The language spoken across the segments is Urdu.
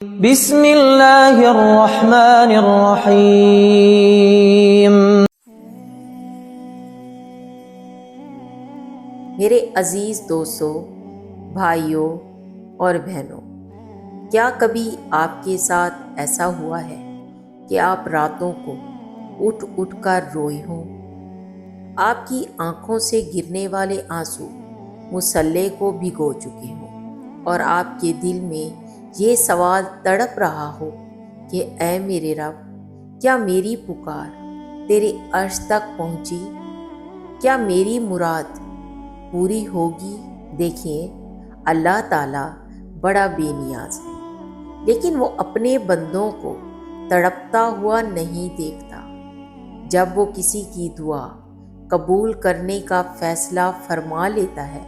بسم اللہ الرحمن الرحیم۔ میرے عزیز دوستوں، بھائیوں اور بہنوں، کیا کبھی آپ کے ساتھ ایسا ہوا ہے کہ آپ راتوں کو اٹھ اٹھ کر روئے ہوں؟ آپ کی آنکھوں سے گرنے والے آنسو مصلے کو بھگو چکے ہوں اور آپ کے دل میں یہ سوال تڑپ رہا ہو کہ اے میرے رب، کیا میری پکار تیرے عرش تک پہنچی؟ کیا میری مراد پوری ہوگی؟ دیکھیں، اللہ تعالیٰ بڑا بے نیاز ہے، لیکن وہ اپنے بندوں کو تڑپتا ہوا نہیں دیکھتا۔ جب وہ کسی کی دعا قبول کرنے کا فیصلہ فرما لیتا ہے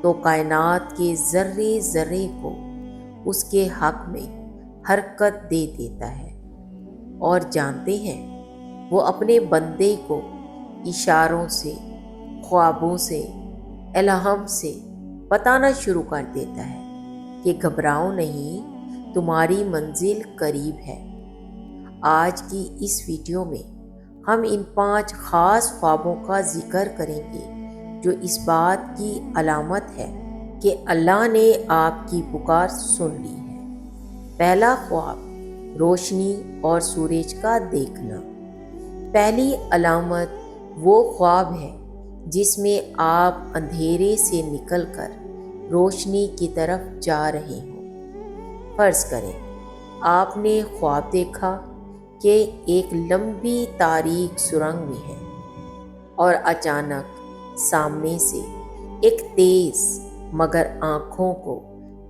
تو کائنات کے ذرے ذرے کو اس کے حق میں حرکت دے دیتا ہے۔ اور جانتے ہیں، وہ اپنے بندے کو اشاروں سے، خوابوں سے، الہام سے بتانا شروع کر دیتا ہے کہ گھبراؤ نہیں، تمہاری منزل قریب ہے۔ آج کی اس ویڈیو میں ہم ان 5 خاص خوابوں کا ذکر کریں گے جو اس بات کی علامت ہے کہ اللہ نے آپ کی پکار سن لی ہے۔ پہلا خواب، روشنی اور سورج کا دیکھنا۔ پہلی علامت وہ خواب ہے جس میں آپ اندھیرے سے نکل کر روشنی کی طرف جا رہے ہوں۔ فرض کریں آپ نے خواب دیکھا کہ ایک لمبی تاریک سرنگ میں ہے اور اچانک سامنے سے ایک تیز مگر آنکھوں کو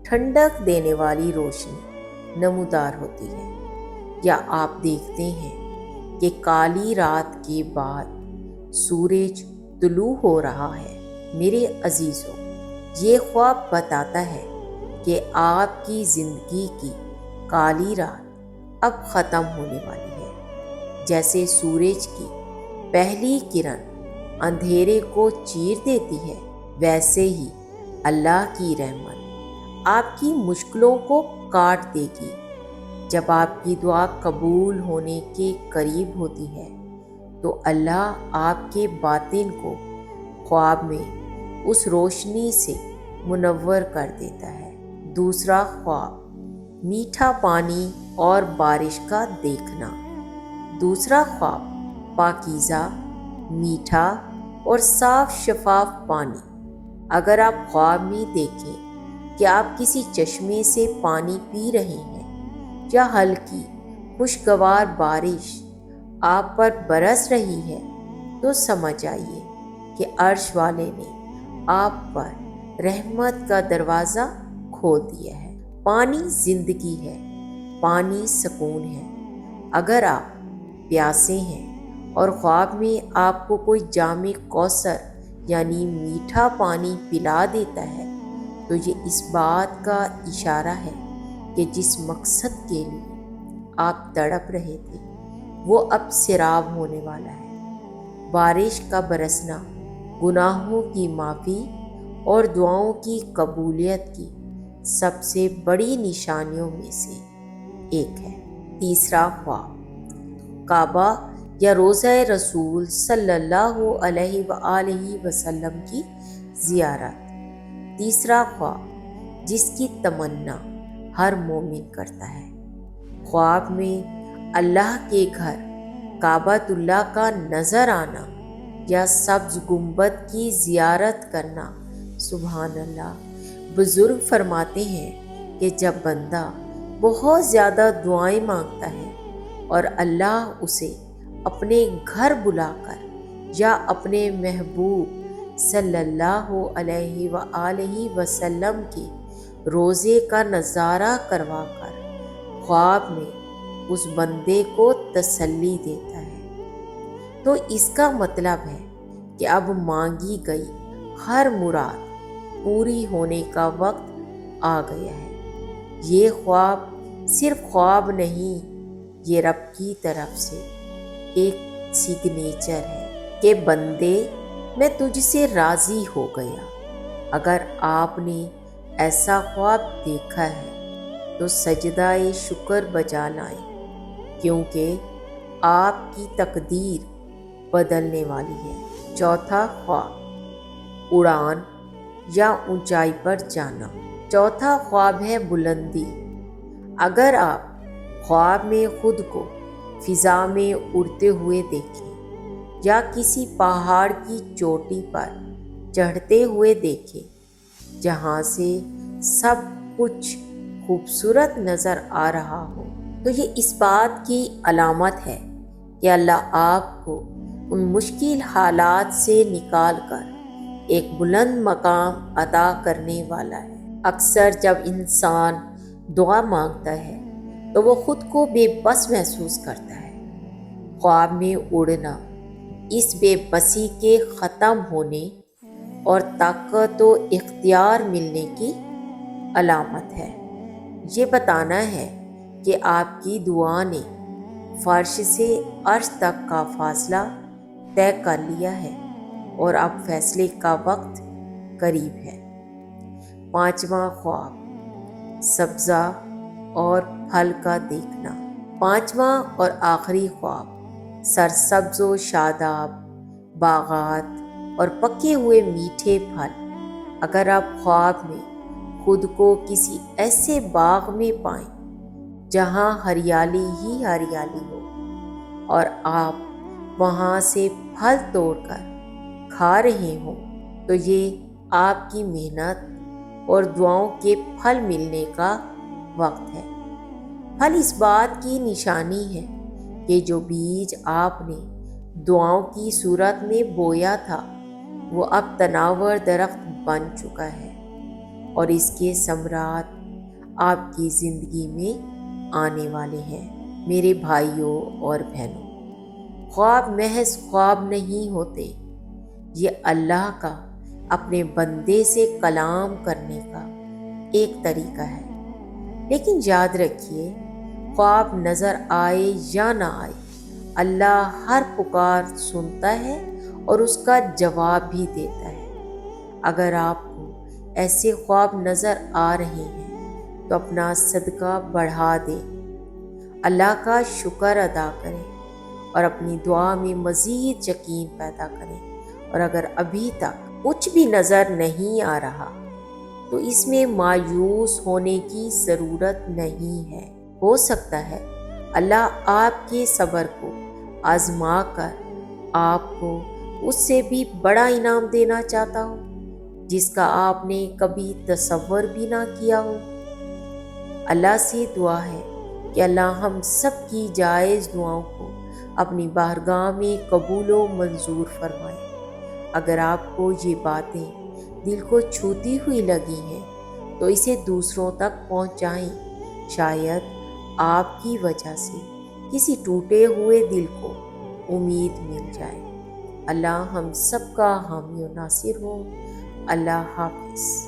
ٹھنڈک دینے والی روشنی نمودار ہوتی ہے، یا آپ دیکھتے ہیں کہ کالی رات کے بعد سورج طلوع ہو رہا ہے۔ میرے عزیزوں، یہ خواب بتاتا ہے کہ آپ کی زندگی کی کالی رات اب ختم ہونے والی ہے۔ جیسے سورج کی پہلی کرن اندھیرے کو چیر دیتی ہے، ویسے ہی اللہ کی رحمت آپ کی مشکلوں کو کاٹ دے گی۔ جب آپ کی دعا قبول ہونے کے قریب ہوتی ہے تو اللہ آپ کے باطن کو خواب میں اس روشنی سے منور کر دیتا ہے۔ دوسرا خواب، میٹھا پانی اور بارش کا دیکھنا۔ دوسرا خواب، پاکیزہ، میٹھا اور صاف شفاف پانی۔ اگر آپ خواب میں دیکھیں کہ آپ کسی چشمے سے پانی پی رہے ہیں یا ہلکی خوشگوار بارش آپ پر برس رہی ہے تو سمجھ جائیے کہ عرش والے نے آپ پر رحمت کا دروازہ کھول دیا ہے۔ پانی زندگی ہے، پانی سکون ہے۔ اگر آپ پیاسے ہیں اور خواب میں آپ کو کوئی جام کوثر یعنی میٹھا پانی پلا دیتا ہے تو یہ اس بات کا اشارہ ہے کہ جس مقصد کے لیے آپ تڑپ رہے تھے وہ اب سیراب ہونے والا ہے۔ بارش کا برسنا گناہوں کی معافی اور دعاؤں کی قبولیت کی سب سے بڑی نشانیوں میں سے ایک ہے۔ تیسرا خواب، کعبہ یا روضہ رسول صلی اللہ علیہ وآلہ وسلم کی زیارت۔ تیسرا خواب جس کی تمنا ہر مومن کرتا ہے۔ خواب میں اللہ کے گھر کعبۃ اللہ کا نظر آنا یا سبز گنبد کی زیارت کرنا۔ سبحان اللہ! بزرگ فرماتے ہیں کہ جب بندہ بہت زیادہ دعائیں مانگتا ہے اور اللہ اسے اپنے گھر بلا کر یا اپنے محبوب صلی اللہ علیہ وآلہ وسلم کے روضے کا نظارہ کروا کر خواب میں اس بندے کو تسلی دیتا ہے تو اس کا مطلب ہے کہ اب مانگی گئی ہر مراد پوری ہونے کا وقت آ گیا ہے۔ یہ خواب صرف خواب نہیں، یہ رب کی طرف سے ایک سگنیچر ہے کہ بندے، میں تجھ سے راضی ہو گیا۔ اگر آپ نے ایسا خواب دیکھا ہے تو سجدہ شکر بجا لائیں، کیونکہ آپ کی تقدیر بدلنے والی ہے۔ چوتھا خواب، اڑان یا اونچائی پر جانا۔ چوتھا خواب ہے بلندی۔ اگر آپ خواب میں خود کو فضا میں اڑتے ہوئے دیکھیں یا کسی پہاڑ کی چوٹی پر چڑھتے ہوئے دیکھیں جہاں سے سب کچھ خوبصورت نظر آ رہا ہو، تو یہ اس بات کی علامت ہے کہ اللہ آپ کو ان مشکل حالات سے نکال کر ایک بلند مقام عطا کرنے والا ہے۔ اکثر جب انسان دعا مانگتا ہے تو وہ خود کو بے بس محسوس کرتا ہے۔ خواب میں اڑنا اس بے بسی کے ختم ہونے اور طاقت و اختیار ملنے کی علامت ہے۔ یہ بتانا ہے کہ آپ کی دعا نے فرش سے عرش تک کا فاصلہ طے کر لیا ہے اور اب فیصلے کا وقت قریب ہے۔ پانچواں خواب، سبزہ اور پھل کا دیکھنا۔ پانچواں اور آخری خواب، سرسبز و شاداب باغات اور پکے ہوئے میٹھے پھل۔ اگر آپ خواب میں خود کو کسی ایسے باغ میں پائیں جہاں ہریالی ہی ہریالی ہو اور آپ وہاں سے پھل توڑ کر کھا رہے ہوں، تو یہ آپ کی محنت اور دعاؤں کے پھل ملنے کا وقت ہے۔ پھل اس بات کی نشانی ہے کہ جو بیج آپ نے دعاؤں کی صورت میں بویا تھا وہ اب تناور درخت بن چکا ہے اور اس کے ثمرات آپ کی زندگی میں آنے والے ہیں۔ میرے بھائیوں اور بہنوں، خواب محض خواب نہیں ہوتے، یہ اللہ کا اپنے بندے سے کلام کرنے کا ایک طریقہ ہے۔ لیکن یاد رکھیے، خواب نظر آئے یا نہ آئے، اللہ ہر پکار سنتا ہے اور اس کا جواب بھی دیتا ہے۔ اگر آپ کو ایسے خواب نظر آ رہے ہیں تو اپنا صدقہ بڑھا دیں، اللہ کا شکر ادا کریں اور اپنی دعا میں مزید یقین پیدا کریں۔ اور اگر ابھی تک کچھ بھی نظر نہیں آ رہا تو اس میں مایوس ہونے کی ضرورت نہیں ہے۔ ہو سکتا ہے اللہ آپ کے صبر کو آزما کر آپ کو اس سے بھی بڑا انعام دینا چاہتا ہو جس کا آپ نے کبھی تصور بھی نہ کیا ہو۔ اللہ سے دعا ہے کہ اللہ ہم سب کی جائز دعاؤں کو اپنی بارگاہ میں قبول و منظور فرمائے۔ اگر آپ کو یہ باتیں دل کو چھوتی ہوئی لگی ہیں تو اسے دوسروں تک پہنچائیں، شاید آپ کی وجہ سے کسی ٹوٹے ہوئے دل کو امید مل جائے۔ اللہ ہم سب کا حامی و ناصر ہو۔ اللہ حافظ۔